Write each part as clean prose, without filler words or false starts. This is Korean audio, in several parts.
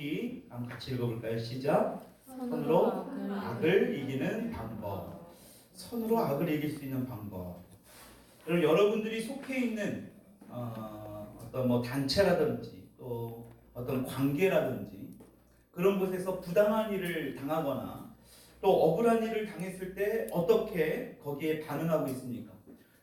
보기 한번 같이 읽어볼까요? 시작. 손으로 악을 이기는 방법. 손으로 악을 이길 수 있는 방법. 그럼 여러분들이 속해 있는 어떤 뭐 단체라든지 또 어떤 관계라든지 그런 곳에서 부당한 일을 당하거나 또 억울한 일을 당했을 때 어떻게 거기에 반응하고 있습니까?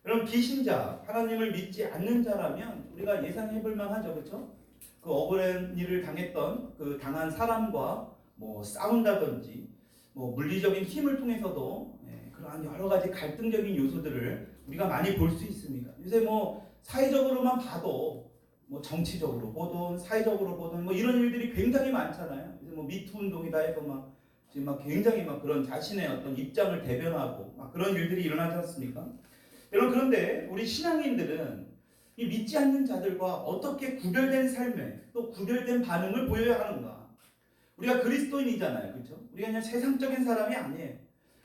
그럼 비신자, 하나님을 믿지 않는 자라면 우리가 예상해 볼 만하죠. 그렇죠? 그 억울한 일을 당했던 그 당한 사람과 뭐 싸운다든지 뭐 물리적인 힘을 통해서도 그러한 여러 가지 갈등적인 요소들을 우리가 많이 볼 수 있습니다. 요새 뭐 사회적으로만 봐도 뭐 정치적으로 보든 사회적으로 보든 뭐 이런 일들이 굉장히 많잖아요. 이제 뭐 미투 운동이다 해서 막 지금 막 굉장히 막 그런 자신의 어떤 입장을 대변하고 막 그런 일들이 일어나지 않습니까? 여러분, 그런데 우리 신앙인들은 이 믿지 않는 자들과 어떻게 구별된 삶에 또 구별된 반응을 보여야 하는가? 우리가 그리스도인이잖아요, 그렇죠? 우리가 그냥 세상적인 사람이 아니에요.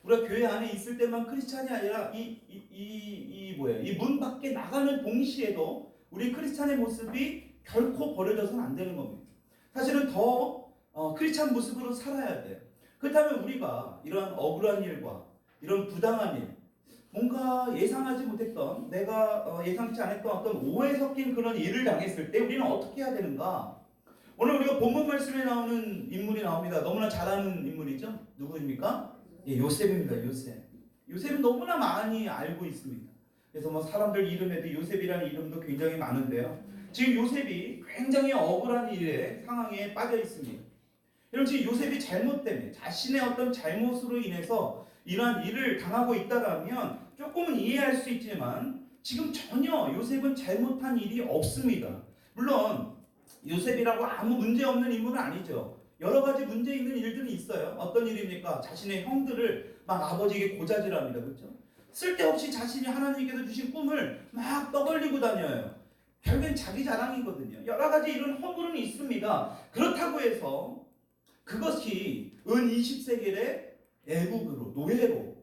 우리가 교회 안에 있을 때만 크리스찬이 아니라 이 문 밖에 나가는 동시에도 우리 크리스찬의 모습이 결코 버려져서는 안 되는 겁니다. 사실은 더 크리스찬 모습으로 살아야 돼요. 그렇다면 우리가 이런 억울한 일과 이런 부당한 일, 뭔가 예상하지 못했던, 내가 예상치 않았던 어떤 오해 섞인 그런 일을 당했을 때 우리는 어떻게 해야 되는가? 오늘 우리가 본문 말씀에 나오는 인물이 나옵니다. 너무나 잘 아는 인물이죠. 누구입니까? 예, 요셉입니다. 요셉. 요셉은 너무나 많이 알고 있습니다. 그래서 뭐 사람들 이름에도 요셉이라는 이름도 굉장히 많은데요. 지금 요셉이 굉장히 억울한 일의 상황에 빠져 있습니다. 여러분, 지금 요셉이 잘못 때문에 자신의 어떤 잘못으로 인해서 이러한 일을 당하고 있다라면 조금은 이해할 수 있지만 지금 전혀 요셉은 잘못한 일이 없습니다. 물론 요셉이라고 아무 문제 없는 인물은 아니죠. 여러 가지 문제 있는 일들이 있어요. 어떤 일입니까? 자신의 형들을 막 아버지에게 고자질합니다. 그렇죠? 쓸데없이 자신이 하나님께서 주신 꿈을 막 떠벌리고 다녀요. 결국엔 자기 자랑이거든요. 여러 가지 이런 허물은 있습니다. 그렇다고 해서 그것이 은 20세겔의 애국으로, 노예로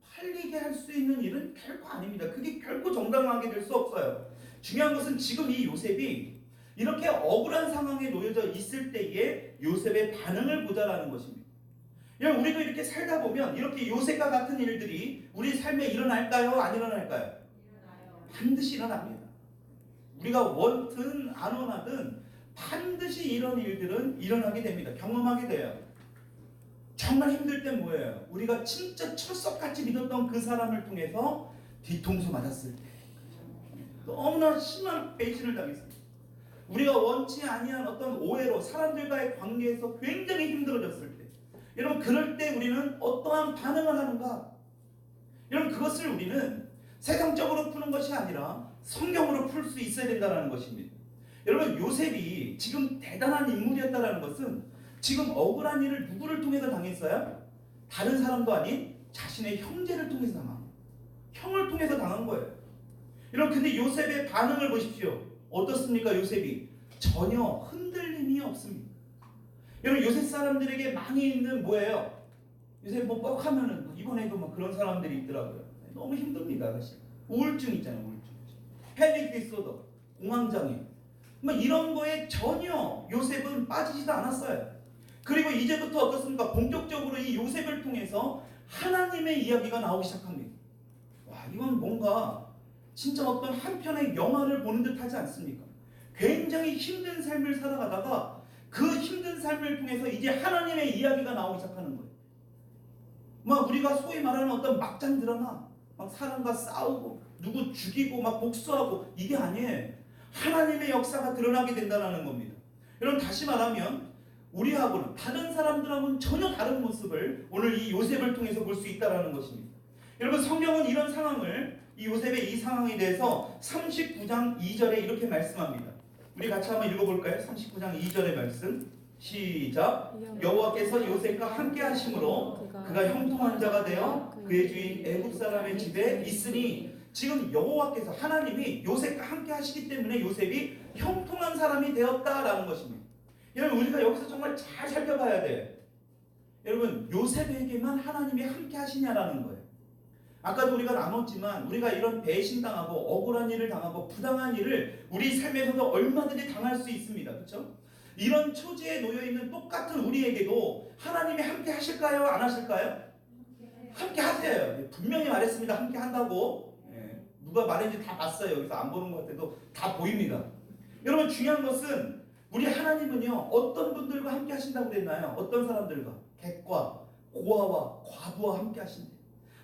팔리게 할 수 있는 일은 결코 아닙니다. 그게 결코 정당하게 될 수 없어요. 중요한 것은 지금 이 요셉이 이렇게 억울한 상황에 놓여져 있을 때에 요셉의 반응을 보자라는 것입니다. 여러분, 우리도 이렇게 살다 보면 이렇게 요셉과 같은 일들이 우리 삶에 일어날까요? 안 일어날까요? 일어나요. 반드시 일어납니다. 우리가 원든 안 원하든 반드시 이런 일들은 일어나게 됩니다. 경험하게 돼요. 정말 힘들 땐 뭐예요? 우리가 진짜 철석같이 믿었던 그 사람을 통해서 뒤통수 맞았을 때 너무나 심한 배신을 당했습니다. 우리가 원치 아니한 어떤 오해로 사람들과의 관계에서 굉장히 힘들어졌을 때, 여러분, 그럴 때 우리는 어떠한 반응을 하는가? 여러분, 그것을 우리는 세상적으로 푸는 것이 아니라 성경으로 풀 수 있어야 된다는 것입니다. 여러분, 요셉이 지금 대단한 인물이었다는 것은 지금 억울한 일을 누구를 통해서 당했어요? 다른 사람도 아닌 자신의 형제를 통해서 당한 거예요. 형을 통해서 당한 거예요. 여러분, 근데 요셉의 반응을 보십시오. 어떻습니까? 요셉이 전혀 흔들림이 없습니다. 여러분, 요셉 사람들에게 많이 있는 뭐예요? 요새 뭐 뻑하면은 이번에도 막 그런 사람들이 있더라고요. 너무 힘듭니다, 사실. 우울증 있잖아요, 우울증. 패닉 디소더, 공황장애. 뭐 이런 거에 전혀 요셉은 빠지지도 않았어요. 그리고 이제부터 어떻습니까? 본격적으로 이 요셉을 통해서 하나님의 이야기가 나오기 시작합니다. 와, 이건 뭔가 진짜 어떤 한편의 영화를 보는 듯 하지 않습니까? 굉장히 힘든 삶을 살아가다가 그 힘든 삶을 통해서 이제 하나님의 이야기가 나오기 시작하는 거예요. 막 우리가 소위 말하는 어떤 막장 드라마, 막 사람과 싸우고 누구 죽이고 막 복수하고, 이게 아니에요. 하나님의 역사가 드러나게 된다는 겁니다. 여러분, 다시 말하면 우리하고는, 다른 사람들하고는 전혀 다른 모습을 오늘 이 요셉을 통해서 볼 수 있다는 것입니다. 여러분, 성경은 이런 상황을, 이 요셉의 이 상황에 대해서 39장 2절에 이렇게 말씀합니다. 우리 같이 한번 읽어볼까요? 39장 2절의 말씀. 시작. 여호와께서 요셉과 함께 하심으로 그가 형통한 자가 되어 그의 주인 애굽 사람의 집에 있으니, 지금 여호와께서, 하나님이 요셉과 함께 하시기 때문에 요셉이 형통한 사람이 되었다라는 것입니다. 여러분, 우리가 여기서 정말 잘 살펴봐야 돼요. 여러분, 요셉에게만 하나님이 함께 하시냐라는 거예요. 아까도 우리가 나눴지만 우리가 이런 배신당하고 억울한 일을 당하고 부당한 일을 우리 삶에서도 얼마든지 당할 수 있습니다. 그렇죠? 이런 처지에 놓여있는 있는 똑같은 우리에게도 하나님이 함께 하실까요? 안 하실까요? 함께 하세요. 분명히 말했습니다. 함께 한다고. 예. 누가 말했는지 다 봤어요. 여기서 안 보는 것 같아도 다 보입니다. 여러분 중요한 것은 우리 하나님은요 어떤 분들과 함께 하신다고 그랬나요? 어떤 사람들과? 객과 고아와 과부와 함께 하신대요.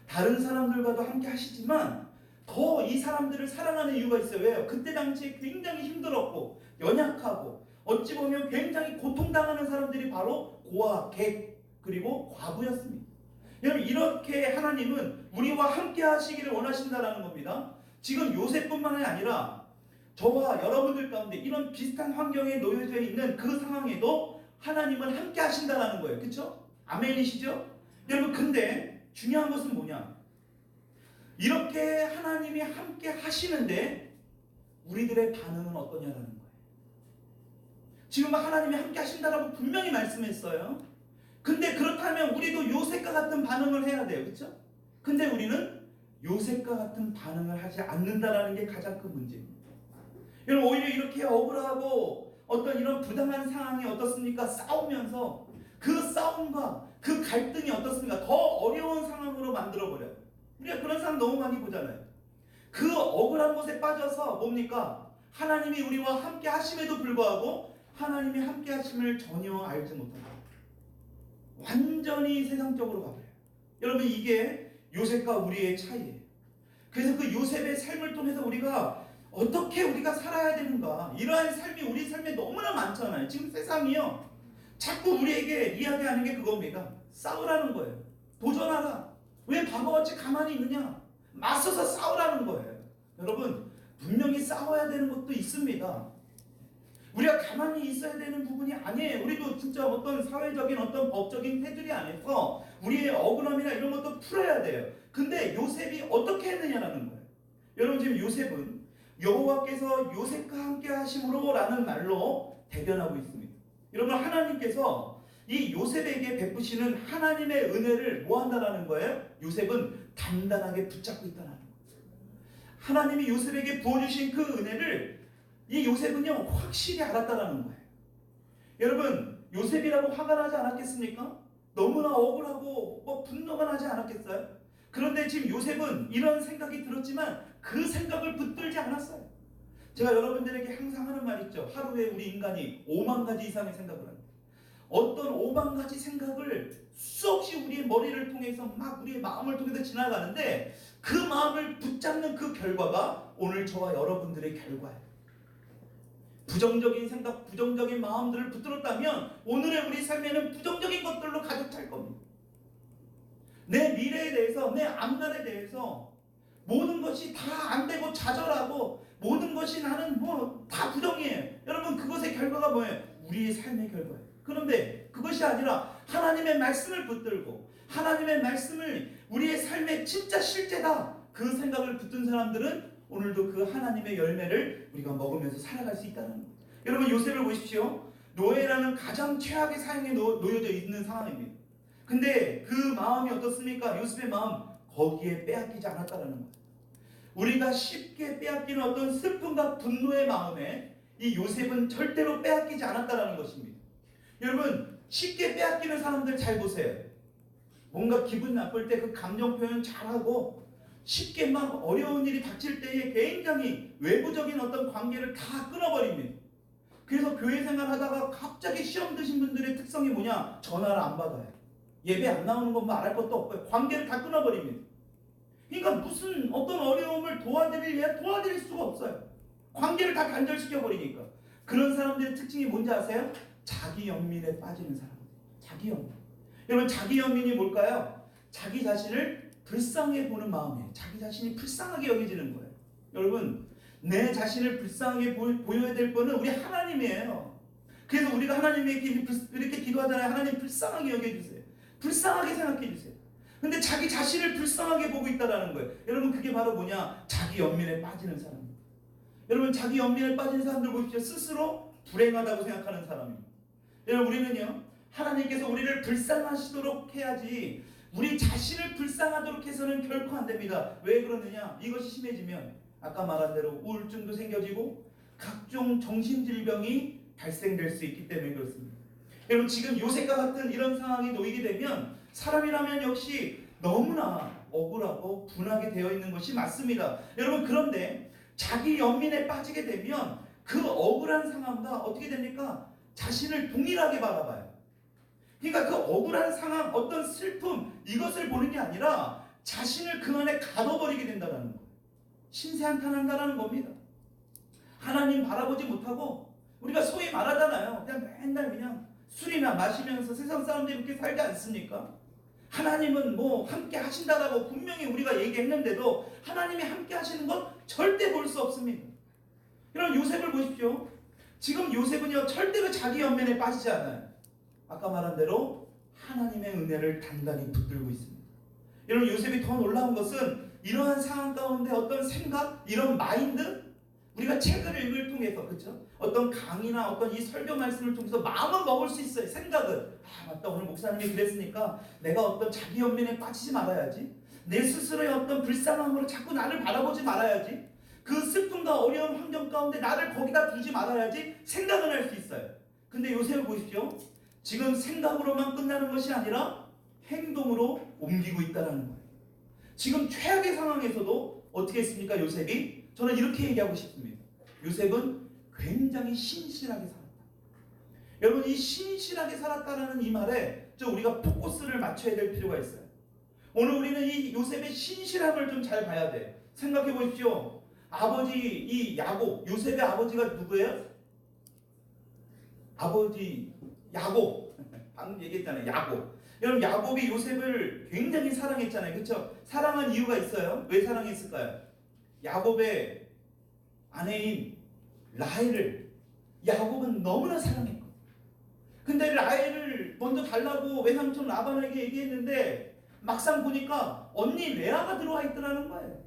다른 사람들과도 함께 하시지만 더 이 사람들을 사랑하는 이유가 있어요. 왜요? 그때 당시에 굉장히 힘들었고 연약하고 어찌 보면 굉장히 고통당하는 사람들이 바로 고아, 객 그리고 과부였습니다. 여러분 이렇게 하나님은 우리와 함께 하시기를 원하신다는 겁니다. 지금 요셉뿐만 아니라 저와 여러분들 가운데 이런 비슷한 환경에 놓여져 있는 그 상황에도 하나님은 함께 하신다는 거예요. 그렇죠? 아멘이시죠? 여러분 근데 중요한 것은 뭐냐? 이렇게 하나님이 함께 하시는데 우리들의 반응은 어떠냐라는 거예요. 지금 하나님이 함께 하신다라고 분명히 말씀했어요. 근데 그렇다면 우리도 요셉과 같은 반응을 해야 돼요. 그렇죠? 근데 우리는 요셉과 같은 반응을 하지 않는다라는 게 가장 큰 문제입니다. 여러분 오히려 이렇게 억울하고 어떤 이런 부당한 상황이 어떻습니까? 싸우면서 그 싸움과 그 갈등이 어떻습니까? 더 어려운 상황으로 만들어버려요. 우리가 그런 상황 너무 많이 보잖아요. 그 억울한 곳에 빠져서 뭡니까? 하나님이 우리와 함께 하심에도 불구하고 하나님이 함께 하심을 전혀 알지 못합니다. 완전히 세상적으로 가버려요. 여러분 이게 요셉과 우리의 차이예요. 그래서 그 요셉의 삶을 통해서 우리가 어떻게 우리가 살아야 되는가, 이러한 삶이 우리 삶에 너무나 많잖아요. 지금 세상이요 자꾸 우리에게 이야기하는 게 그겁니다. 싸우라는 거예요. 도전하라. 왜 바보같이 가만히 있느냐? 맞서서 싸우라는 거예요. 여러분 분명히 싸워야 되는 것도 있습니다. 우리가 가만히 있어야 되는 부분이 아니에요. 우리도 진짜 어떤 사회적인 어떤 법적인 테두리 안에서 우리의 억울함이나 이런 것도 풀어야 돼요. 근데 요셉이 어떻게 했느냐라는 거예요. 여러분 지금 요셉은 여호와께서 요셉과 함께 하심으로 라는 말로 대변하고 있습니다. 여러분 하나님께서 이 요셉에게 베푸시는 하나님의 은혜를 뭐 한다라는 거예요? 요셉은 단단하게 붙잡고 있다는 거예요. 하나님이 요셉에게 부어주신 그 은혜를 이 요셉은요 확실히 알았다라는 거예요. 여러분 요셉이라고 화가 나지 않았겠습니까? 너무나 억울하고 분노가 나지 않았겠어요? 그런데 지금 요셉은 이런 생각이 들었지만 그 생각을 붙들지 않았어요. 제가 여러분들에게 항상 하는 말 있죠. 하루에 우리 인간이 5만 가지 이상의 생각을 합니다. 어떤 5만 가지 생각을 수없이 우리의 머리를 통해서 막 우리의 마음을 통해서 지나가는데 그 마음을 붙잡는 그 결과가 오늘 저와 여러분들의 결과예요. 부정적인 생각, 부정적인 마음들을 붙들었다면 오늘의 우리 삶에는 부정적인 것들로 가득 찰 겁니다. 내 미래에 대해서, 내 앞날에 대해서 모든 것이 다 안 되고 좌절하고 모든 것이 나는 다 부정이에요. 여러분 그것의 결과가 뭐예요? 우리의 삶의 결과예요. 그런데 그것이 아니라 하나님의 말씀을 붙들고 하나님의 말씀을 우리의 삶의 진짜 실제다 그 생각을 붙든 사람들은 오늘도 그 하나님의 열매를 우리가 먹으면서 살아갈 수 있다는 거예요. 여러분 요셉을 보십시오. 노예라는 가장 최악의 사형에 놓여져 있는 상황입니다. 근데 그 마음이 어떻습니까? 요셉의 마음 거기에 빼앗기지 않았다는 거예요. 우리가 쉽게 빼앗기는 어떤 슬픔과 분노의 마음에 이 요셉은 절대로 빼앗기지 않았다는 것입니다. 여러분 쉽게 빼앗기는 사람들 잘 보세요. 뭔가 기분 나쁠 때 그 감정 표현 잘하고 쉽게 막 어려운 일이 닥칠 때에 굉장히 외부적인 어떤 관계를 다 끊어버립니다. 그래서 교회 생활하다가 갑자기 시험 드신 분들의 특성이 뭐냐? 전화를 안 받아요. 예배 안 나오는 건 말할 것도 없고요. 관계를 다 끊어버립니다. 그러니까 무슨 어떤 어려움을 도와드릴 수가 없어요. 관계를 다 단절시켜버리니까. 그런 사람들의 특징이 뭔지 아세요? 자기 연민에 빠지는 사람들. 자기 연민. 여러분 자기 연민이 뭘까요? 자기 자신을 불쌍해 보는 마음이에요. 자기 자신이 불쌍하게 여겨지는 거예요. 여러분 내 자신을 불쌍하게 보여야 될 분은 우리 하나님이에요. 그래서 우리가 하나님에게 이렇게 기도하잖아요. 하나님 불쌍하게 여겨주세요. 불쌍하게 생각해 주세요. 근데 자기 자신을 불쌍하게 보고 있다는 거예요. 여러분 그게 바로 뭐냐? 자기 연민에 빠지는 사람입니다. 여러분 자기 연민에 빠진 사람들 보십시오. 스스로 불행하다고 생각하는 사람입니다. 여러분 우리는요 하나님께서 우리를 불쌍하시도록 해야지 우리 자신을 불쌍하도록 해서는 결코 안 됩니다. 왜 그러느냐? 이것이 심해지면 아까 말한 대로 우울증도 생겨지고 각종 정신질병이 발생될 수 있기 때문에 그렇습니다. 여러분 지금 요셉과 같은 이런 상황이 놓이게 되면 사람이라면 역시 너무나 억울하고 분하게 되어 있는 것이 맞습니다. 여러분 그런데 자기 연민에 빠지게 되면 그 억울한 상황과 어떻게 됩니까? 자신을 동일하게 바라봐요. 그러니까 그 억울한 상황, 어떤 슬픔 이것을 보는 게 아니라 자신을 그 안에 가둬버리게 된다는 거예요. 신세한탄한다는 겁니다. 하나님 바라보지 못하고 우리가 소위 말하잖아요. 그냥 맨날 그냥 술이나 마시면서 세상 사람들이 이렇게 살지 않습니까? 하나님은 뭐 함께 하신다라고 분명히 우리가 얘기했는데도 하나님이 함께 하시는 건 절대 볼 수 없습니다. 여러분 요셉을 보십시오. 지금 요셉은요 절대로 자기 연민에 빠지지 않아요. 아까 말한 대로 하나님의 은혜를 단단히 붙들고 있습니다. 여러분 요셉이 더 놀라운 것은 이러한 상황 가운데 어떤 생각, 이런 마인드, 우리가 책을 읽을 통해서 그렇죠? 어떤 강의나 어떤 이 설교 말씀을 통해서 마음은 먹을 수 있어요. 생각은 맞다, 오늘 목사님이 그랬으니까 내가 어떤 자기 연민에 빠지지 말아야지. 내 스스로의 어떤 불쌍함으로 자꾸 나를 바라보지 말아야지. 그 슬픔과 어려운 환경 가운데 나를 거기다 두지 말아야지 생각은 할 수 있어요. 근데 요셉을 보십시오. 지금 생각으로만 끝나는 것이 아니라 행동으로 옮기고 있다는 거예요. 지금 최악의 상황에서도 어떻게 했습니까? 요셉이? 저는 이렇게 얘기하고 싶습니다. 요셉은 굉장히 신실하게 살았다. 여러분 이 신실하게 살았다라는 이 말에 우리가 포커스를 맞춰야 될 필요가 있어요. 오늘 우리는 이 요셉의 신실함을 좀 잘 봐야 돼. 생각해 보십시오. 아버지 이 야곱, 요셉의 아버지가 누구예요? 아버지 야곱. 방금 얘기했잖아요. 야곱. 여러분 야곱이 요셉을 굉장히 사랑했잖아요. 그렇죠? 사랑한 이유가 있어요. 왜 사랑했을까요? 야곱의 아내인 라헬을 야곱은 너무나 사랑했고, 근데 라헬을 먼저 달라고 외삼촌 라반에게 얘기했는데 막상 보니까 언니 레아가 들어와 있더라는 거예요.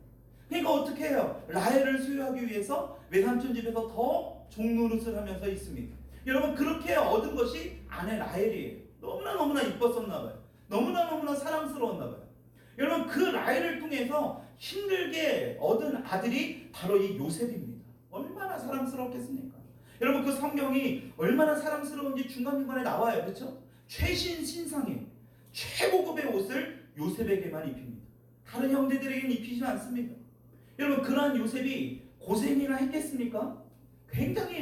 그러니까 어떻게 해요? 라헬을 수유하기 위해서 외삼촌 집에서 더 종노릇을 하면서 있습니다. 여러분 그렇게 얻은 것이 아내 라헬이에요. 너무나 이뻤었나 봐요. 너무나 사랑스러웠나 봐요. 여러분 그 라헬을 통해서 힘들게 얻은 아들이 바로 이 요셉입니다. 얼마나 사랑스럽겠습니까? 여러분 그 성경이 얼마나 사랑스러운지 중간중간에 나와요. 그렇죠? 최신 신상의 최고급의 옷을 요셉에게만 입힙니다. 다른 형제들에게는 입히지 않습니다. 여러분 그러한 요셉이 고생이나 했겠습니까? 굉장히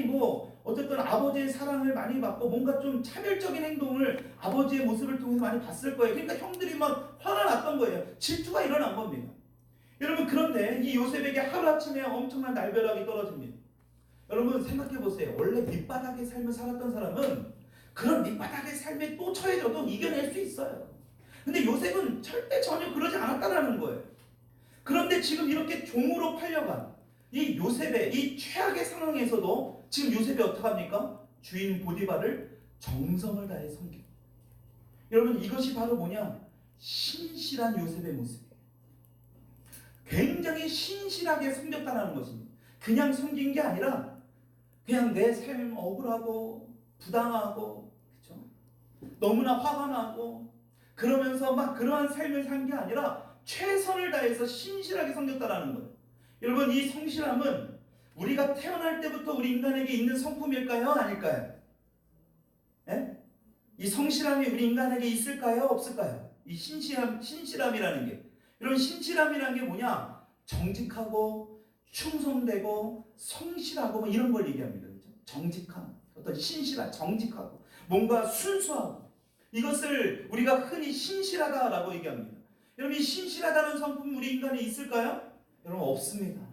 어쨌든 아버지의 사랑을 많이 받고 뭔가 좀 차별적인 행동을 아버지의 모습을 통해서 많이 봤을 거예요. 그러니까 형들이 막 화가 났던 거예요. 질투가 일어난 겁니다. 여러분 그런데 이 요셉에게 하루아침에 엄청난 날벼락이 떨어집니다. 여러분 생각해 보세요. 원래 밑바닥의 삶을 살았던 사람은 그런 밑바닥의 삶에 또 처해져도 이겨낼 수 있어요. 근데 요셉은 절대 전혀 그러지 않았다는 거예요. 그런데 지금 이렇게 종으로 팔려간 이 요셉의 이 최악의 상황에서도 지금 요셉이 어떡합니까? 주인 보디발을 정성을 다해 섬깁니다. 여러분 이것이 바로 뭐냐? 신실한 요셉의 모습이에요. 굉장히 신실하게 섬겼다는 것입니다. 그냥 섬긴 게 아니라 그냥 내 삶 억울하고 부당하고 그렇죠? 너무나 화가 나고 그러면서 막 그러한 삶을 산 게 아니라 최선을 다해서 신실하게 섬겼다는 거예요. 여러분 이 성실함은 우리가 태어날 때부터 우리 인간에게 있는 성품일까요? 아닐까요? 예? 이 성실함이 우리 인간에게 있을까요? 없을까요? 이 신실함이라는 게, 이런 신실함이라는 게 뭐냐? 정직하고 충성되고 성실하고 이런 걸 얘기합니다. 그렇죠? 정직함, 어떤 신실한, 정직하고 뭔가 순수하고, 이것을 우리가 흔히 신실하다라고 얘기합니다. 여러분 이 신실하다는 성품 우리 인간에 있을까요? 여러분 없습니다.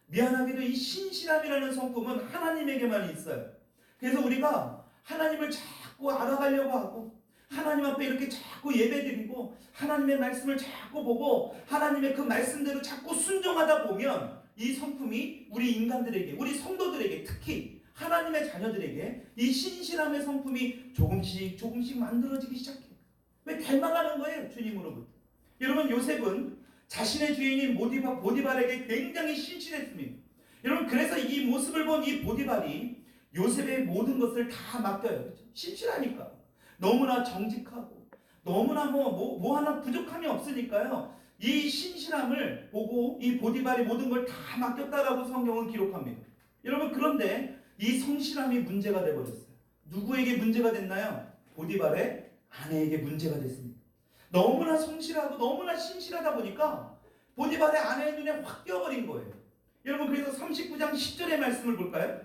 미안하게도 이 신실함이라는 성품은 하나님에게만 있어요. 그래서 우리가 하나님을 자꾸 알아가려고 하고 하나님 앞에 이렇게 자꾸 예배드리고 하나님의 말씀을 자꾸 보고 하나님의 그 말씀대로 자꾸 순종하다 보면 이 성품이 우리 인간들에게, 우리 성도들에게, 특히 하나님의 자녀들에게 이 신실함의 성품이 조금씩 만들어지기 시작해요. 왜? 닮아가는 거예요, 주님으로부터. 여러분 요셉은 자신의 주인인 보디발에게 굉장히 신실했습니다. 여러분 그래서 이 모습을 본 이 보디발이 요셉의 모든 것을 다 맡겨요. 그렇죠? 신실하니까. 너무나 정직하고 너무나 뭐 하나 부족함이 없으니까요. 이 신실함을 보고 이 보디발이 모든 걸 다 맡겼다라고 성경은 기록합니다. 여러분 그런데 이 성실함이 문제가 되어버렸어요. 누구에게 문제가 됐나요? 보디발의 아내에게 문제가 됐습니다. 너무나 성실하고 너무나 신실하다 보니까 보디발의 아내의 눈에 확 띄어버린 거예요. 여러분, 그래서 39장 10절의 말씀을 볼까요?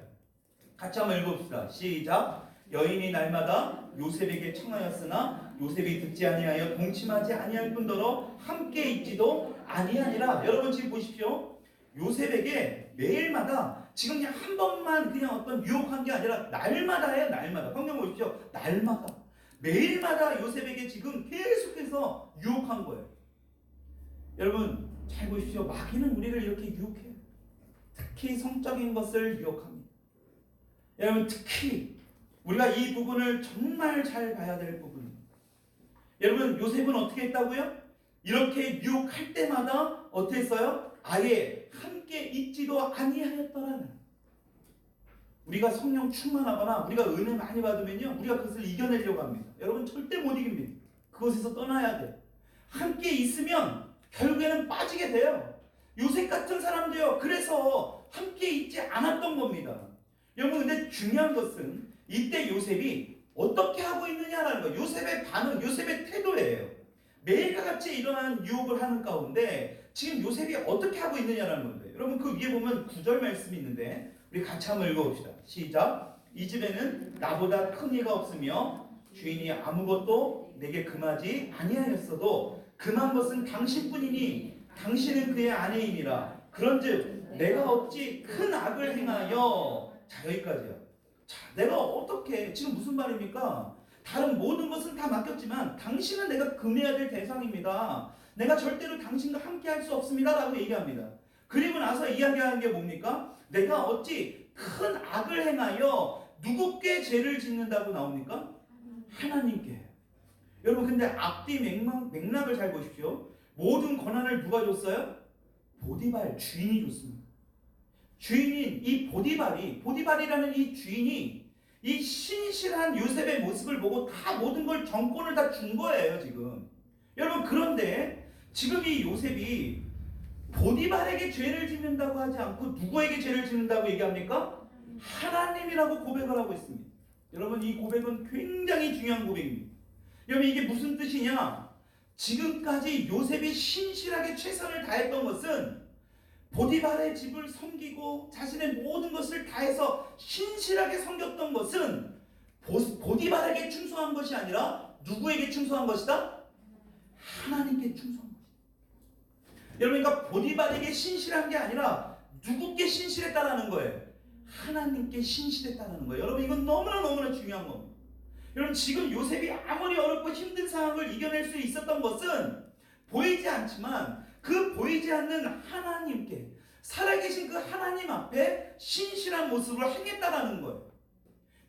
같이 한번 읽어봅시다. 시작. 여인이 날마다 요셉에게 청하였으나 요셉이 듣지 아니하여 동침하지 아니할 뿐더러 함께 있지도 아니하니라. 여러분 지금 보십시오. 요셉에게 매일마다 지금 그냥 한 번만 그냥 어떤 유혹한 게 아니라 날마다예요. 날마다. 성경 보십시오. 날마다. 매일마다 요셉에게 지금 계속해서 유혹한 거예요. 여러분 잘 보십시오. 마귀는 우리를 이렇게 유혹해요. 특히 성적인 것을 유혹합니다. 여러분 특히 우리가 이 부분을 정말 잘 봐야 될 부분입니다. 여러분 요셉은 어떻게 했다고요? 이렇게 유혹할 때마다 어떻게 했어요? 아예 함께 있지도 아니하였더라는. 우리가 성령 충만하거나 우리가 은혜 많이 받으면요 우리가 그것을 이겨내려고 합니다. 여러분 절대 못 이깁니다. 그것에서 떠나야 돼요. 함께 있으면 결국에는 빠지게 돼요. 요셉 같은 사람도요 그래서 함께 있지 않았던 겁니다. 여러분 근데 중요한 것은 이때 요셉이 어떻게 하고 있느냐라는 거예요. 요셉의 반응, 요셉의 태도예요. 매일과 같이 일어나는 유혹을 하는 가운데 지금 요셉이 어떻게 하고 있느냐라는 건데, 여러분 그 위에 보면 9절 말씀이 있는데 우리 같이 한번 읽어봅시다. 시작. 이 집에는 나보다 큰 이가 없으며 주인이 아무것도 내게 금하지 아니하였어도 금한 것은 당신뿐이니 당신은 그의 아내이니라. 그런즉 내가 어찌 큰 악을 행하여. 자 여기까지요. 자 내가 어떻게, 지금 무슨 말입니까? 다른 모든 것은 다 맡겼지만 당신은 내가 금해야 될 대상입니다. 내가 절대로 당신과 함께 할 수 없습니다 라고 얘기합니다. 그리고 나서 이야기하는 게 뭡니까? 내가 어찌 큰 악을 행하여 누구께 죄를 짓는다고 나옵니까? 하나님께. 여러분 근데 앞뒤 맥락을 잘 보십시오. 모든 권한을 누가 줬어요? 보디발 주인이 줬습니다. 주인인 이 보디발이라는 이 주인이 이 신실한 요셉의 모습을 보고 다 모든 걸 정권을 다 준 거예요 지금. 여러분 그런데 지금 이 요셉이 보디발에게 죄를 짓는다고 하지 않고 누구에게 죄를 짓는다고 얘기합니까? 하나님이라고 고백을 하고 있습니다. 여러분 이 고백은 굉장히 중요한 고백입니다. 여러분 이게 무슨 뜻이냐? 지금까지 요셉이 신실하게 최선을 다했던 것은 보디발의 집을 섬기고 자신의 모든 것을 다해서 신실하게 섬겼던 것은 보디발에게 충성한 것이 아니라 누구에게 충성한 것이다? 하나님께 충성한 것이다. 여러분 그러니까 보디발에게 신실한 게 아니라 누구께 신실했다라는 거예요? 하나님께 신실했다라는 거예요. 여러분 이건 너무나 중요한 겁니다. 여러분 지금 요셉이 아무리 어렵고 힘든 상황을 이겨낼 수 있었던 것은 보이지 않지만 그 보이지 않는 하나님께, 살아계신 그 하나님 앞에 신실한 모습을 행했다라는 거예요.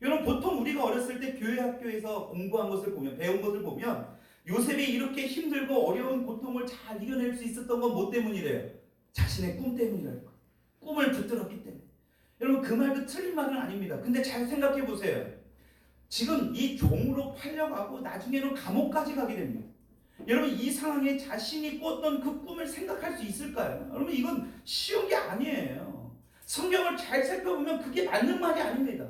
여러분 보통 우리가 어렸을 때 교회 학교에서 공부한 것을 보면, 배운 것을 보면 요셉이 이렇게 힘들고 어려운 고통을 잘 이겨낼 수 있었던 건 뭐 때문이래요? 자신의 꿈 때문이라는 거예요. 꿈을 붙들었기 때문에. 여러분 그 말도 틀린 말은 아닙니다. 근데 잘 생각해 보세요. 지금 이 종으로 팔려가고 나중에는 감옥까지 가게 됩니다. 여러분 이 상황에 자신이 꿨던 그 꿈을 생각할 수 있을까요? 여러분 이건 쉬운 게 아니에요. 성경을 잘 살펴보면 그게 맞는 말이 아닙니다.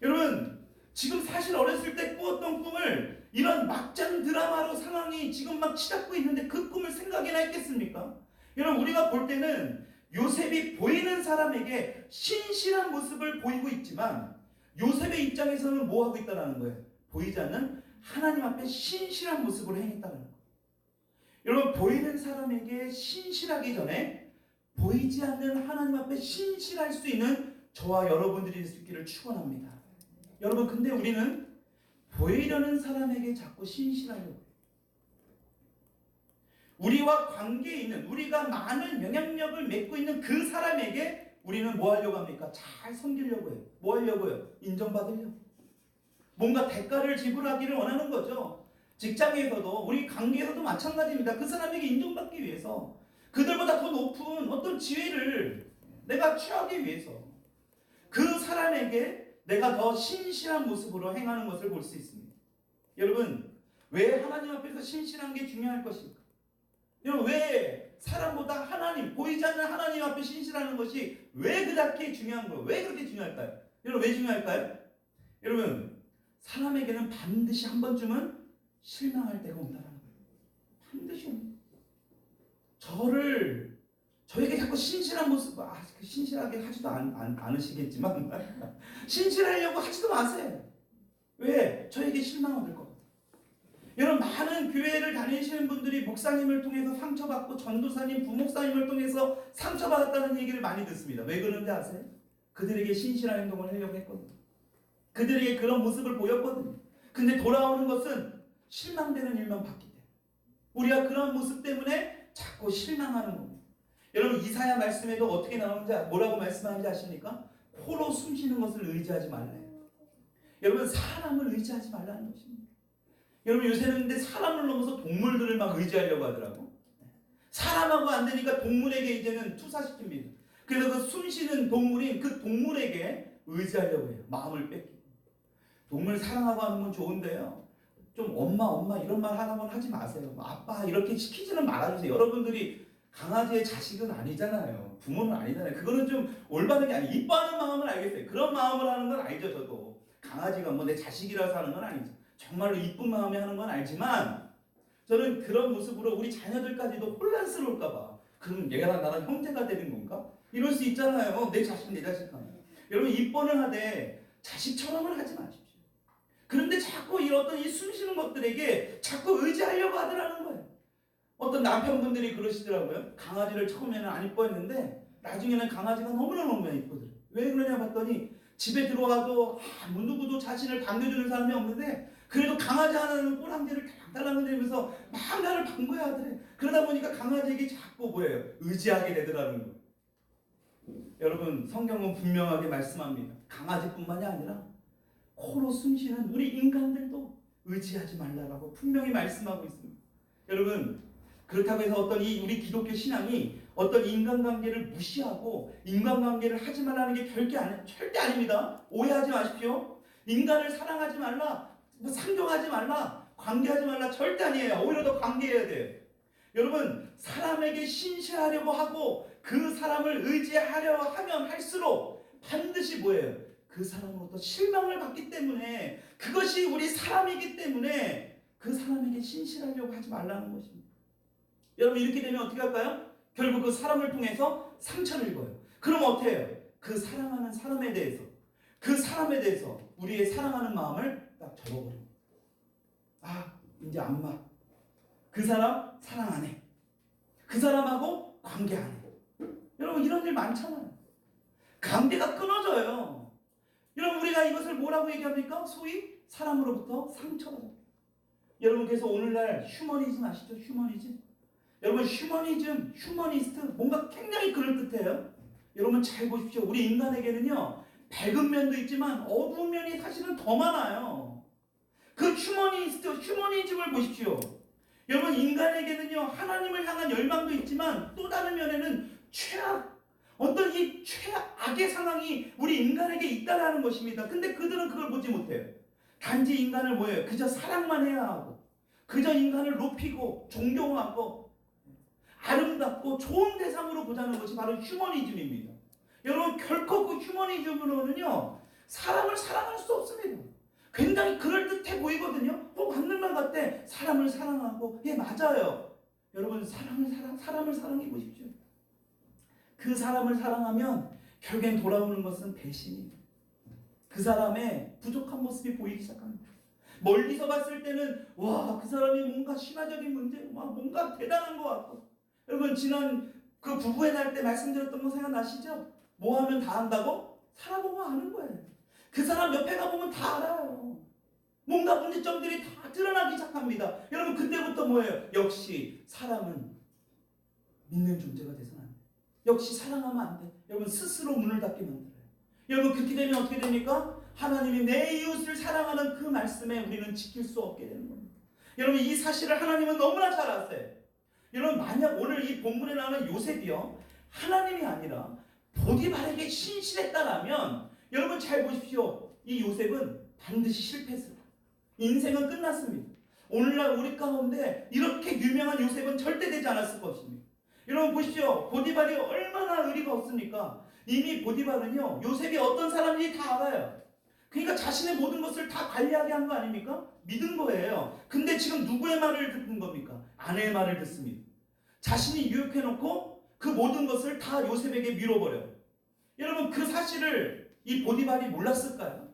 여러분 지금 사실 어렸을 때 꾸었던 꿈을 이런 막장 드라마로 상황이 지금 막 치닫고 있는데 그 꿈을 생각이나 했겠습니까? 여러분 우리가 볼 때는 요셉이 보이는 사람에게 신실한 모습을 보이고 있지만 요셉의 입장에서는 뭐 하고 있다는 거예요? 보이지 않는 하나님 앞에 신실한 모습을 행했다는 거예요. 여러분 보이는 사람에게 신실하기 전에 보이지 않는 하나님 앞에 신실할 수 있는 저와 여러분들이 될 수 있기를 축원합니다. 여러분 근데 우리는 보이려는 사람에게 자꾸 신실하려고 해요. 우리와 관계에 있는, 우리가 많은 영향력을 맺고 있는 그 사람에게 우리는 뭐 하려고 합니까? 잘 섬기려고 해요. 뭐 하려고요? 인정받으려고. 뭔가 대가를 지불하기를 원하는 거죠. 직장에서도 우리 관계에서도 마찬가지입니다. 그 사람에게 인정받기 위해서 그들보다 더 높은 어떤 지위를 내가 취하기 위해서 그 사람에게 내가 더 신실한 모습으로 행하는 것을 볼 수 있습니다. 여러분 왜 하나님 앞에서 신실한 게 중요할 것일까? 여러분 왜 사람보다 하나님, 보이지 않는 하나님 앞에 신실하는 것이 왜 그렇게 중요한 거예요? 왜 그렇게 중요할까요? 여러분 왜 중요할까요? 여러분, 사람에게는 반드시 한 번쯤은 실망할 때가 온다는 거예요. 반드시 옵니다. 저에게 자꾸 신실한 모습, 신실하게 하지도 않으시겠지만 신실하려고 하지도 마세요. 왜? 저에게 실망 얻을 것 같아요. 여러분, 많은 교회를 다니시는 분들이 목사님을 통해서 상처받고 전도사님, 부목사님을 통해서 상처받았다는 얘기를 많이 듣습니다. 왜 그런지 아세요? 그들에게 신실한 행동을 하려고 했거든요. 그들에게 그런 모습을 보였거든요. 근데 돌아오는 것은 실망되는 일만 봤기 때문에, 우리가 그런 모습 때문에 자꾸 실망하는 겁니다. 여러분, 이사야 말씀에도 어떻게 나오는지, 뭐라고 말씀하는지 아십니까? 코로 숨쉬는 것을 의지하지 말래요. 여러분, 사람을 의지하지 말라는 것입니다. 여러분, 요새는 근데 사람을 넘어서 동물들을 막 의지하려고 하더라고. 사람하고 안 되니까 동물에게 이제는 투사시킵니다. 그래서 그 숨쉬는 동물인 그 동물에게 의지하려고 해요. 마음을 뺏기고. 동물 사랑하고 하는 건 좋은데요, 좀 엄마 이런 말 하나만 하지 마세요. 아빠 이렇게 시키지는 말아주세요. 여러분들이 강아지의 자식은 아니잖아요. 부모는 아니잖아요. 그거는 좀 올바른 게 아니에요. 이뻐하는 마음은 알겠어요. 그런 마음을 하는 건 알죠. 저도 강아지가 뭐 내 자식이라서 하는 건 아니죠. 정말로 이쁜 마음에 하는 건 알지만, 저는 그런 모습으로 우리 자녀들까지도 혼란스러울까 봐, 그럼 얘가 나랑 형제가 되는 건가? 이럴 수 있잖아요. 내 자식 하면. 여러분, 이뻐는 하되 자식처럼은 하지 마십시오. 그런데 자꾸 이 어떤 이 숨쉬는 것들에게 자꾸 의지하려고 하더라는 거예요. 어떤 남편분들이 그러시더라고요. 강아지를 처음에는 안 이뻐했는데 나중에는 강아지가 너무나 이쁘더래요. 왜 그러냐 봤더니 집에 들어와도 누구도 자신을 반겨주는 사람이 없는데 그래도 강아지 하나는 꼬랑지를 달랑달랑거리면서 막 나를 반겨야 하더래. 그러다 보니까 강아지에게 자꾸 의지하게 되더라는 거예요. 여러분, 성경은 분명하게 말씀합니다. 강아지뿐만이 아니라 코로 숨쉬는 우리 인간들도 의지하지 말라라고 분명히 말씀하고 있습니다. 여러분, 그렇다고 해서 어떤 우리 기독교 신앙이 어떤 인간관계를 무시하고 인간관계를 하지 말라는 게 절대 아닙니다. 오해하지 마십시오. 인간을 사랑하지 말라, 상종하지 말라, 관계하지 말라, 절대 아니에요. 오히려 더 관계해야 돼요. 여러분, 사람에게 신실하려고 하고 그 사람을 의지하려 하면 할수록 반드시 그 사람으로부터 실망을 받기 때문에, 그것이 우리 사람이기 때문에 그 사람에게 신실하려고 하지 말라는 것입니다. 여러분, 이렇게 되면 어떻게 할까요? 결국 그 사람을 통해서 상처를 입어요. 그럼 어떻게 해요? 그 사랑하는 사람에 대해서 우리의 사랑하는 마음을 딱 접어버립니다. 이제 안 봐. 그 사람 사랑 안 해. 그 사람하고 관계 안 해. 여러분, 이런 일 많잖아요. 관계가 끊어져요. 여러분, 우리가 이것을 뭐라고 얘기합니까? 소위 사람으로부터 상처받아. 여러분, 그래서 오늘날 휴머니즘 아시죠? 휴머니즘. 여러분, 휴머니스트 뭔가 굉장히 그럴듯해요. 여러분, 잘 보십시오. 우리 인간에게는요, 밝은 면도 있지만 어두운 면이 사실은 더 많아요. 그 휴머니즘을 보십시오. 여러분, 인간에게는요, 하나님을 향한 열망도 있지만 또 다른 면에는 어떤 이 최악의 상황이 우리 인간에게 있다라는 것입니다. 근데 그들은 그걸 보지 못해요. 단지 인간을 그저 사랑만 해야 하고, 그저 인간을 높이고 존경하고 아름답고 좋은 대상으로 보자는 것이 바로 휴머니즘입니다. 여러분, 결코 그 휴머니즘으로는요, 사람을 사랑할 수 없습니다. 굉장히 그럴듯해 보이거든요. 맞는 말 같아. 사람을 사랑하고, 맞아요. 여러분, 사람을 사랑해 보십시오. 그 사람을 사랑하면 결국엔 돌아오는 것은 배신이에요. 그 사람의 부족한 모습이 보이기 시작합니다. 멀리서 봤을 때는 그 사람이 뭔가 신화적인 문제, 뭔가 대단한 것 같고. 여러분, 지난 그 부부의 날 때 말씀드렸던 거 생각나시죠? 뭐 하면 다 안다고? 살아보면 아는 거예요. 그 사람 옆에 가보면 다 알아요. 뭔가 문제점들이 다 드러나기 시작합니다. 여러분, 그때부터 역시 사람은 믿는 존재가 돼서는 안 돼. 역시 사랑하면 안 돼. 여러분, 스스로 문을 닫게 만들어요. 여러분, 그렇게 되면 어떻게 됩니까? 하나님이 내 이웃을 사랑하는 그 말씀에 우리는 지킬 수 없게 되는 겁니다. 여러분, 이 사실을 하나님은 너무나 잘 아세요. 여러분, 만약 오늘 이 본문에 나오는 요셉이요, 하나님이 아니라 보디발에게 신실했다라면, 여러분 잘 보십시오. 이 요셉은 반드시 실패했어요. 인생은 끝났습니다. 오늘날 우리 가운데 이렇게 유명한 요셉은 절대 되지 않았을 것입니다. 여러분 보십시오. 보디발이 얼마나 의리가 없습니까? 이미 보디발은요, 요셉이 어떤 사람인지 다 알아요. 그러니까 자신의 모든 것을 다 관리하게 한 거 아닙니까? 믿은 거예요. 근데 지금 누구의 말을 듣는 겁니까? 아내의 말을 듣습니다. 자신이 유혹해놓고 그 모든 것을 다 요셉에게 밀어버려요. 여러분 그 사실을 이 보디발이 몰랐을까요?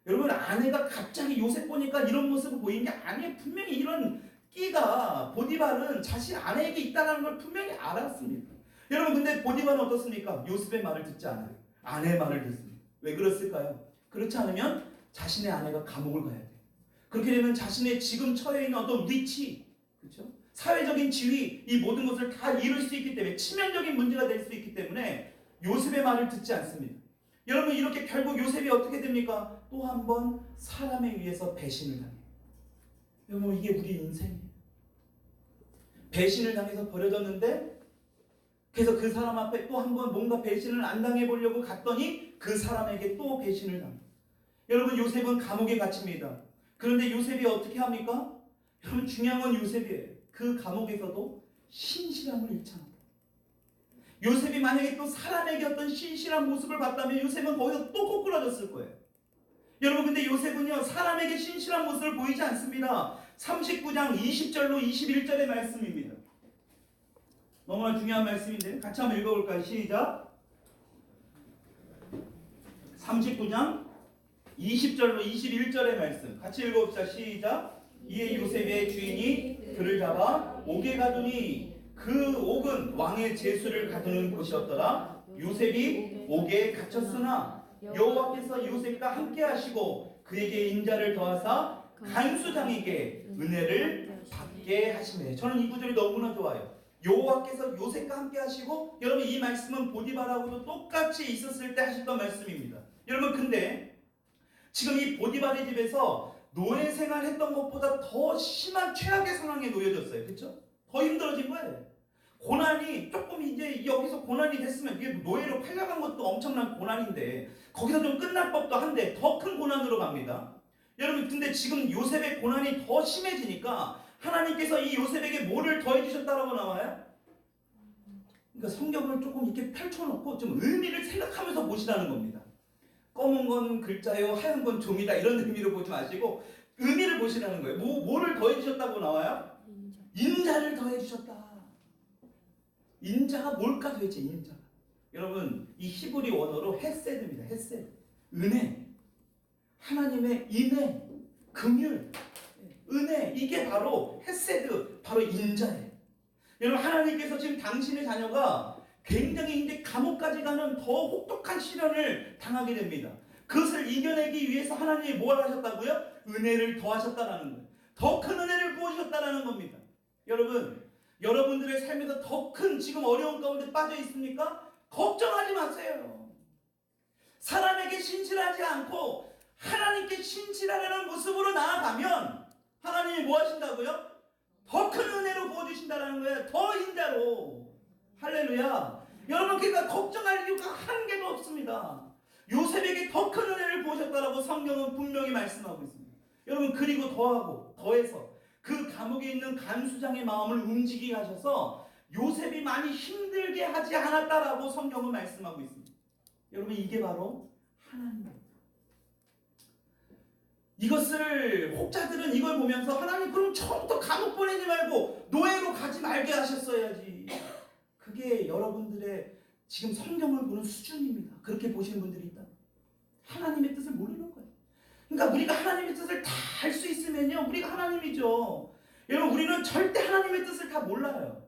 여러분 아내가 갑자기 요셉 보니까 이런 모습을 보인 게 아니에요. 분명히 이런 끼가 보디발은 자신 아내에게 있다는 걸 분명히 알았습니다. 여러분 근데 보디발은 어떻습니까? 요셉의 말을 듣지 않아요. 아내의 말을 듣습니다. 왜 그랬을까요? 그렇지 않으면 자신의 아내가 감옥을 가야 돼요. 그렇게 되면 자신의 지금 처해 있는 어떤 위치, 그렇죠? 사회적인 지위, 이 모든 것을 다 잃을 수 있기 때문에 치명적인 문제가 될 수 있기 때문에 요셉의 말을 듣지 않습니다. 여러분 이렇게 결국 요셉이 어떻게 됩니까? 또 한 번 사람에 의해서 배신을 당해요. 여러분 이게 우리 인생이에요. 배신을 당해서 버려졌는데 그래서 그 사람 앞에 또 한 번 뭔가 배신을 안 당해보려고 갔더니 그 사람에게 또 배신을 당해요. 여러분 요셉은 감옥에 갇힙니다. 그런데 요셉이 어떻게 합니까? 여러분 중요한 건 요셉이에요. 그 감옥에서도 신실함을 잃지 않았다. 요셉이 만약에 또 사람에게 어떤 신실한 모습을 봤다면 요셉은 거기서 또 꼬꾸라졌을 거예요. 여러분 근데 요셉은요 사람에게 신실한 모습을 보이지 않습니다. 39장 20절로 21절의 말씀입니다. 너무나 중요한 말씀인데 같이 한번 읽어볼까요? 시작. 39장 20절로 21절의 말씀 같이 읽어봅시다. 시작. 이에 요셉의 주인이 그를 잡아 옥에 가두니 그 옥은 왕의 제수를 가두는 곳이었더라. 요셉이 옥에 갇혔으나 여호와께서 요셉과 함께 하시고 그에게 인자를 더하사 간수장에게 은혜를 받게 하시네. 저는 이 구절이 너무나 좋아요. 여호와께서 요셉과 함께 하시고, 여러분 이 말씀은 보디발하고도 똑같이 있었을 때 하셨던 말씀입니다. 여러분 근데 지금 이 보디발의 집에서 노예 생활했던 것보다 더 심한 최악의 상황에 놓여졌어요. 그렇죠? 더 힘들어진 거예요. 고난이 조금 이제 여기서 고난이 됐으면 이게 노예로 팔려간 것도 엄청난 고난인데 거기서 좀 끝날 법도 한데 더 큰 고난으로 갑니다. 여러분 근데 지금 요셉의 고난이 더 심해지니까 하나님께서 이 요셉에게 뭐를 더해 주셨다라고 나와요? 그러니까 성경을 조금 이렇게 펼쳐놓고 좀 의미를 생각하면서 보시라는 겁니다. 검은 건 글자요, 하얀 건 종이다 이런 의미로 보지 마시고 의미를 보시라는 거예요. 뭐를 더해 주셨다고 나와요? 인자를 더해 주셨다. 인자가 뭘까 도대체 인자가? 여러분 이 히브리 원어로 헤세드입니다. 헤세드. 은혜. 하나님의 인애, 긍휼, 은혜, 이게 바로 헤세드, 바로 인자예요. 여러분 하나님께서 지금 당신의 자녀가 굉장히 이제 감옥까지 가는 더 혹독한 시련을 당하게 됩니다. 그것을 이겨내기 위해서 하나님이 뭘 하셨다고요? 은혜를 더하셨다라는 거예요. 더 큰 은혜를 부어주셨다라는 겁니다. 여러분, 여러분들의 삶에서 더 큰 지금 어려운 가운데 빠져 있습니까? 걱정하지 마세요. 사람에게 신실하지 않고 하나님께 신실하라는 모습으로 나아가면 하나님이 뭐 하신다고요? 더 큰 은혜로 부어주신다는 거예요. 더 인자로. 할렐루야. 여러분 그러니까 걱정할 이유가 한 개도 없습니다. 요셉에게 더 큰 은혜를 부으셨다라고 성경은 분명히 말씀하고 있습니다. 여러분 그리고 더하고 더해서 그 감옥에 있는 간수장의 마음을 움직이게 하셔서 요셉이 많이 힘들게 하지 않았다라고 성경은 말씀하고 있습니다. 여러분 이게 바로 하나님입니다. 이것을 혹자들은 이걸 보면서 하나님 그럼 처음부터 감옥 보내지 말고 노예로 가지 말게 하셨어야지. 그게 여러분들의 지금 성경을 보는 수준입니다. 그렇게 보시는 분들이 있다. 하나님의 뜻을 모르는 거예요. 그러니까 우리가 하나님의 뜻을 다 알 수 있으면요 우리가 하나님이죠. 여러분 우리는 절대 하나님의 뜻을 다 몰라요.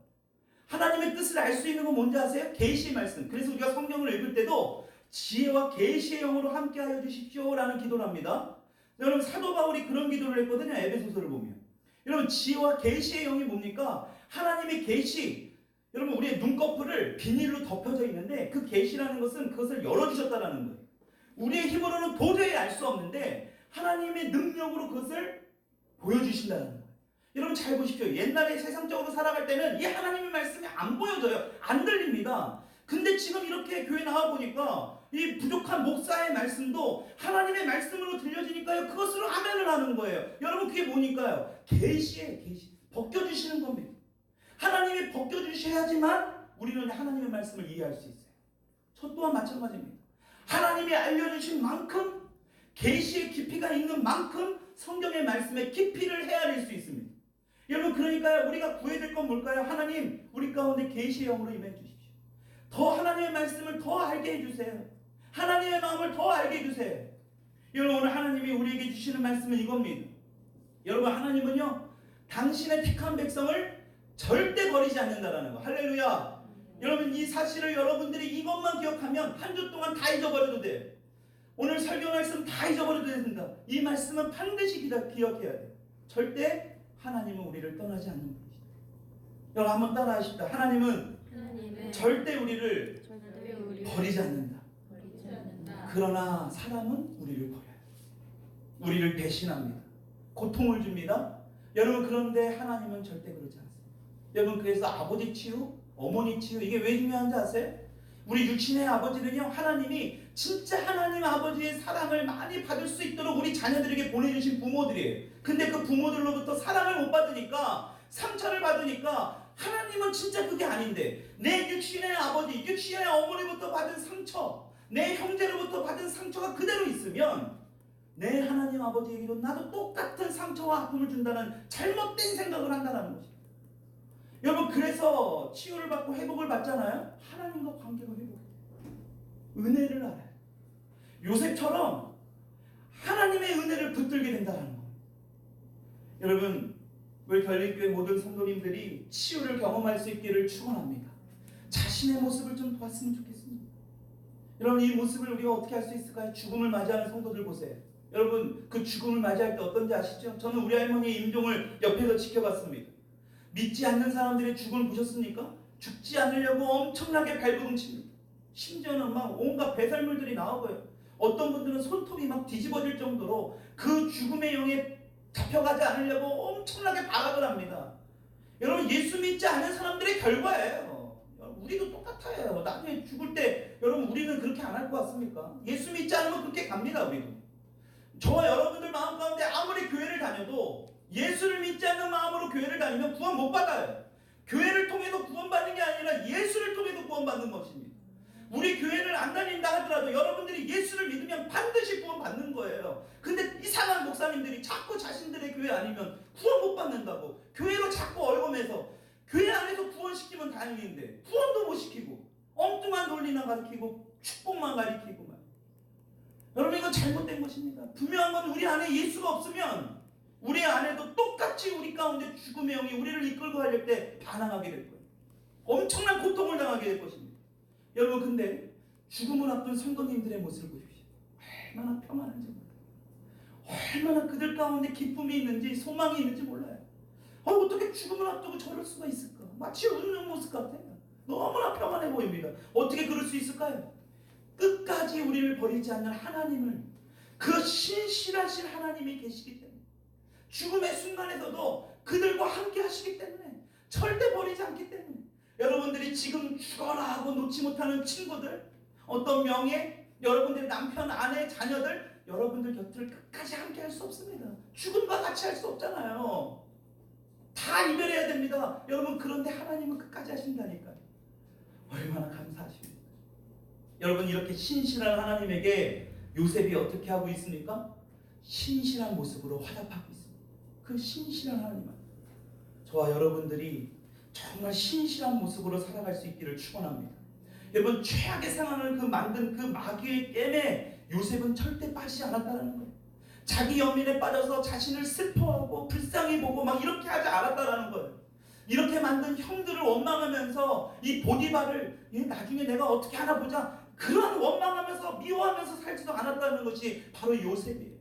하나님의 뜻을 알 수 있는 건 뭔지 아세요? 계시의 말씀. 그래서 우리가 성경을 읽을 때도 지혜와 계시의 영으로 함께하여 주십시오 라는 기도를 합니다. 여러분 사도 바울이 그런 기도를 했거든요. 에베소서를 보면. 여러분 지혜와 계시의 영이 뭡니까? 하나님의 계시. 여러분 우리의 눈꺼풀을 비닐로 덮여져 있는데 그 계시라는 것은 그것을 열어주셨다라는 거예요. 우리의 힘으로는 도저히 알 수 없는데 하나님의 능력으로 그것을 보여주신다는 거예요. 여러분 잘 보십시오. 옛날에 세상적으로 살아갈 때는 이 하나님의 말씀이 안 보여져요. 안 들립니다. 근데 지금 이렇게 교회 나와보니까 이 부족한 목사의 말씀도 하나님의 말씀으로 들려지니까요. 그것으로 아멘을 하는 거예요. 여러분 그게 뭐니까요? 계시예요. 계시. 벗겨주시는 겁니다. 하나님이 벗겨주셔야지만 우리는 하나님의 말씀을 이해할 수 있어요. 저 또한 마찬가지입니다. 하나님이 알려주신 만큼 계시의 깊이가 있는 만큼 성경의 말씀의 깊이를 헤아릴 수 있습니다. 여러분, 그러니까 우리가 구해야 될 건 뭘까요? 하나님, 우리 가운데 계시의 영으로 임해 주십시오. 더 하나님의 말씀을 더 알게 해주세요. 하나님의 마음을 더 알게 해주세요. 여러분, 오늘 하나님이 우리에게 주시는 말씀은 이겁니다. 여러분, 하나님은요, 당신의 택한 백성을 절대 버리지 않는다라는 거. 할렐루야. 여러분, 이 사실을 여러분들이 이것만 기억하면 한 주 동안 다 잊어버려도 돼요. 오늘 설교 말씀 다 잊어버려도 된다. 이 말씀은 반드시 기억해야 돼요. 절대 하나님은 우리를 떠나지 않는 분이시다. 여러분, 한번 따라하십시다. 하나님은 절대 우리를 버리지 않는다. 그러나 사람은 우리를 버려요. 우리를 배신합니다. 고통을 줍니다. 여러분, 그런데 하나님은 절대 그러지 않습니다. 여러분, 그래서 아버지 치유, 어머니 치유, 이게 왜 중요한지 아세요? 우리 육신의 아버지는요, 하나님이 진짜 하나님 아버지의 사랑을 많이 받을 수 있도록 우리 자녀들에게 보내주신 부모들이에요. 근데 그 부모들로부터 사랑을 못 받으니까, 상처를 받으니까 하나님은 진짜 그게 아닌데, 내 육신의 아버지, 육신의 어머니부터 받은 상처, 내 형제로부터 받은 상처가 그대로 있으면 내 하나님 아버지에게도 나도 똑같은 상처와 아픔을 준다는 잘못된 생각을 한다는 것이에요. 여러분, 그래서 치유를 받고 회복을 받잖아요. 하나님과 관계가 회복돼요. 은혜를 알아요. 요셉처럼 하나님의 은혜를 붙들게 된다는 거예요. 여러분, 우리 결립교회 모든 성도님들이 치유를 경험할 수 있기를 축원합니다. 자신의 모습을 좀 보았으면 좋겠습니다. 여러분, 이 모습을 우리가 어떻게 할 수 있을까요? 죽음을 맞이하는 성도들 보세요. 여러분, 그 죽음을 맞이할 때 어떤지 아시죠? 저는 우리 할머니의 임종을 옆에서 지켜봤습니다. 믿지 않는 사람들의 죽음을 보셨습니까? 죽지 않으려고 엄청나게 발버둥칩니다. 심지어는 막 온갖 배설물들이 나오고요. 어떤 분들은 손톱이 막 뒤집어질 정도로 그 죽음의 영에 잡혀가지 않으려고 엄청나게 발악을 합니다. 여러분, 예수 믿지 않는 사람들의 결과예요. 우리도 똑같아요. 나중에 죽을 때 여러분, 우리는 그렇게 안 할 것 같습니까? 예수 믿지 않으면 그렇게 갑니다. 우리도. 저와 여러분들 마음 가운데 아무리 교회를 다녀도 예수를 믿지 않는 마음으로 교회를 다니면 구원 못 받아요. 교회를 통해서 구원받는 게 아니라 예수를 통해서 구원받는 것입니다. 우리 교회를 안 다닌다 하더라도 여러분들이 예수를 믿으면 반드시 구원받는 거예요. 근데 이상한 목사님들이 자꾸 자신들의 교회 아니면 구원 못 받는다고 교회로 자꾸 얼검해서, 교회 안에서 구원시키면 다행인데 구원도 못 시키고 엉뚱한 논리나 가르치고 축복만 가르치고 말. 여러분, 이건 잘못된 것입니다. 분명한 건 우리 안에 예수가 없으면 우리 안에도 똑같이 우리 가운데 죽음의 영이 우리를 이끌고 가려할 때 반항하게 될 거예요. 엄청난 고통을 당하게 될 것입니다. 여러분, 근데 죽음을 앞둔 성도님들의 모습을 보십시오. 얼마나 평안한지 몰라요. 얼마나 그들 가운데 기쁨이 있는지 소망이 있는지 몰라요. 어떻게 죽음을 앞두고 저럴 수가 있을까? 마치 웃는 모습 같아요. 너무나 평안해 보입니다. 어떻게 그럴 수 있을까요? 끝까지 우리를 버리지 않는 하나님을, 그 신실하신 하나님이 계시기 때문에, 죽음의 순간에서도 그들과 함께 하시기 때문에, 절대 버리지 않기 때문에, 여러분들이 지금 죽어라 하고 놓지 못하는 친구들, 어떤 명예, 여러분들의 남편, 아내, 자녀들, 여러분들 곁을 끝까지 함께 할 수 없습니다. 죽음과 같이 할 수 없잖아요. 다 이별해야 됩니다. 여러분, 그런데 하나님은 끝까지 하신다니까요. 얼마나 감사하십니까? 여러분, 이렇게 신실한 하나님에게 요셉이 어떻게 하고 있습니까? 신실한 모습으로 화답하고 있습니다. 그 신실한 하나님, 저와 여러분들이 정말 신실한 모습으로 살아갈 수 있기를 축원합니다. 여러분, 최악의 상황을 만든 그 마귀의 깸에 요셉은 절대 빠지지 않았다는 거예요. 자기 연민에 빠져서 자신을 슬퍼하고 불쌍히 보고 막 이렇게 하지 않았다는 거예요. 이렇게 만든 형들을 원망하면서 이 보디발을 나중에 내가 어떻게 하나 보자, 그런 원망하면서 미워하면서 살지도 않았다는 것이 바로 요셉이에요.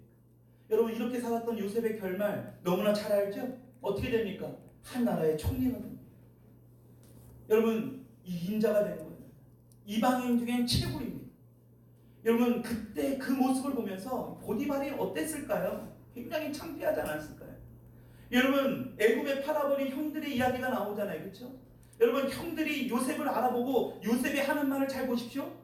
여러분, 이렇게 살았던 요셉의 결말 너무나 잘 알죠? 어떻게 됩니까? 한 나라의 총리가 됩니다. 여러분, 이 인자가 되는 거예요. 이방인 중엔 최고입니다. 여러분, 그때 그 모습을 보면서 보디발이 어땠을까요? 굉장히 창피하지 않았을까요? 여러분, 애굽에 팔아버린 형들의 이야기가 나오잖아요. 그렇죠? 여러분, 형들이 요셉을 알아보고 요셉이 하는 말을 잘 보십시오.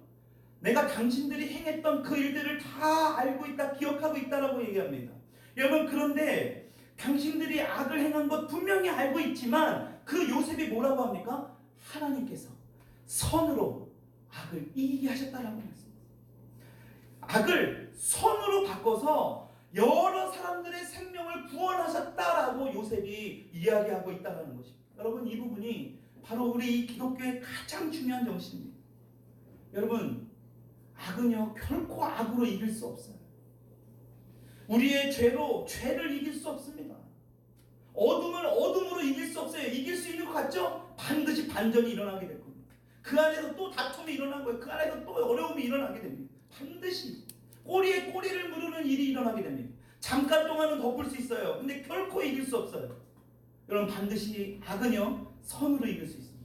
내가 당신들이 행했던 그 일들을 다 알고 있다, 기억하고 있다라고 얘기합니다. 여러분, 그런데 당신들이 악을 행한 것 분명히 알고 있지만 그 요셉이 뭐라고 합니까? 하나님께서 선으로 악을 이기게 하셨다라고 말씀합니다. 악을 선으로 바꿔서 여러 사람들의 생명을 구원하셨다라고 요셉이 이야기하고 있다는 것입니다. 여러분, 이 부분이 바로 우리 기독교의 가장 중요한 정신입니다. 여러분, 악은요 결코 악으로 이길 수 없어요. 우리의 죄로 죄를 이길 수 없습니다. 어둠을 어둠으로 이길 수 없어요. 이길 수 있는 것 같죠? 반드시 반전이 일어나게 될 겁니다. 그 안에서 또 다툼이 일어난 거예요. 그 안에서 또 어려움이 일어나게 됩니다. 반드시 꼬리에 꼬리를 물으는 일이 일어나게 됩니다. 잠깐 동안은 덮을 수 있어요. 근데 결코 이길 수 없어요. 여러분, 반드시 악은요 선으로 이길 수 있습니다.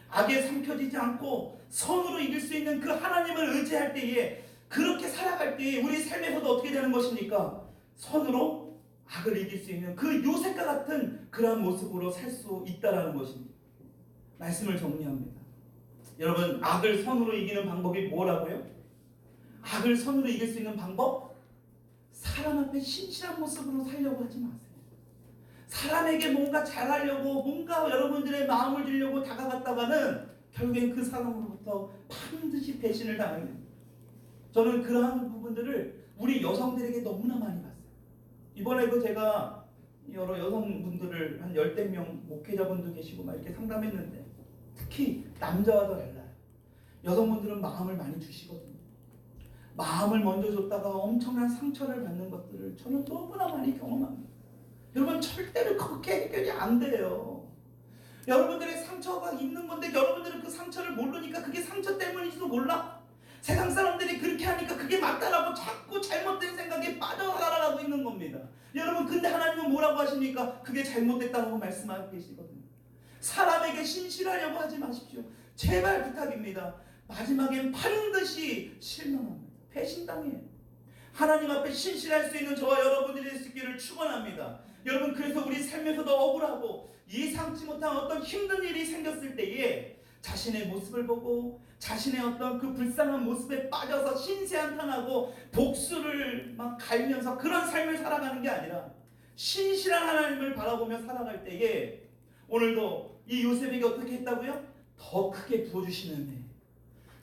악에 삼켜지지 않고 선으로 이길 수 있는 그 하나님을 의지할 때에, 그렇게 살아갈 때에 우리 삶에서도 어떻게 되는 것입니까? 선으로 악을 이길 수 있는 그 요셉과 같은 그러한 모습으로 살 수 있다라는 것입니다. 말씀을 정리합니다. 여러분, 악을 선으로 이기는 방법이 뭐라고요? 악을 선으로 이길 수 있는 방법? 사람 앞에 신실한 모습으로 살려고 하지 마세요. 사람에게 뭔가 잘하려고, 뭔가 여러분들의 마음을 주려고 다가갔다가는 결국엔 그 사람으로부터 반드시 배신을 당하게 됩니다. 저는 그러한 부분들을 우리 여성들에게 너무나 많이 봤어요. 이번에 제가 여러 여성분들을 한 10명 목회자분도 계시고 막 이렇게 상담했는데, 특히 남자와 더 달라요. 여성분들은 마음을 많이 주시거든요. 마음을 먼저 줬다가 엄청난 상처를 받는 것들을 저는 너무나 많이 경험합니다. 여러분, 절대로 그렇게 해결이 안 돼요. 여러분들의 상처가 있는 건데 여러분들은 그 상처를 모르니까 그게 상처 때문인지도 몰라. 세상 사람들이 그렇게 하니까 그게 맞다라고 자꾸 잘못된 생각에 빠져나가고 있는 겁니다. 여러분, 근데 하나님은 뭐라고 하십니까? 그게 잘못됐다고 말씀하고 계시거든요. 사람에게 신실하려고 하지 마십시오. 제발 부탁입니다. 마지막엔 반드시 실망합니다. 배신당해요. 하나님 앞에 신실할 수 있는 저와 여러분들이 될 수 있기를 축원합니다. 여러분, 그래서 우리 삶에서도 억울하고 예상치 못한 어떤 힘든 일이 생겼을 때에 자신의 모습을 보고 자신의 어떤 그 불쌍한 모습에 빠져서 신세한탄하고 복수를 막 갈면서 그런 삶을 살아가는 게 아니라 신실한 하나님을 바라보며 살아갈 때에 오늘도 이 요셉에게 어떻게 했다고요? 더 크게 부어주시는 은혜.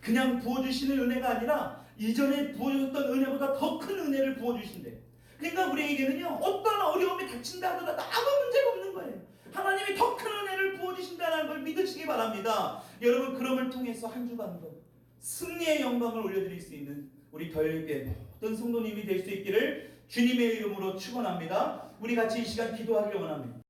그냥 부어주시는 은혜가 아니라 이전에 부어줬던 은혜보다 더 큰 은혜를 부어주신대. 그러니까 우리에게는요 어떤 어려움이 닥친다 하더라도 아무 문제가 없는 거예요. 하나님이 더 큰 은혜를 부어주신다는 걸 믿으시기 바랍니다. 여러분, 그럼을 통해서 한 주간도 승리의 영광을 올려드릴 수 있는 우리 별교회 모든 성도님이 될 수 있기를 주님의 이름으로 축원합니다. 우리 같이 이 시간 기도하기를 원합니다.